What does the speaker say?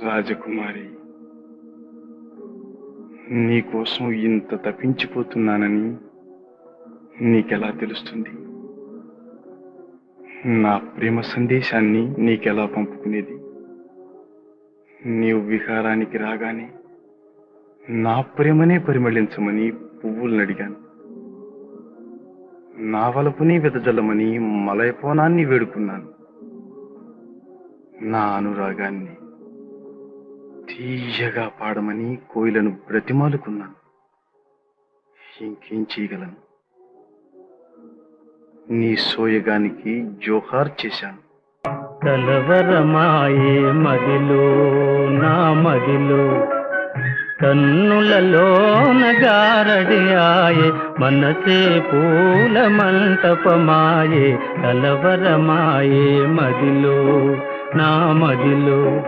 రాజకుమారి, నీకోసం ఇంత తప్పించిపోతున్నానని నీకెలా తెలుస్తుంది? నా ప్రేమ సందేశాన్ని నీకెలా పంపుకునేది? నీవు విహారానికి రాగానే నా ప్రేమనే పరిమళించమని పువ్వులను అడిగాను. నా వలపునే వెదజల్లమని మలయపోనాన్ని వేడుకున్నాను. నా అనురాగాన్ని తీయగా పాడమని కోయిలను బ్రతిమాలుకున్నాను. ఇంకేం చేయగలను? నీ సోయగానికి జోహార్ చేశాను. కలవరమాయే మదిలో నా మదిలో, కన్నులలోన గారడి ఆయే, మనసే పూల మంటపమాయే. కలవరమాయే మదిలో నా మదిలో.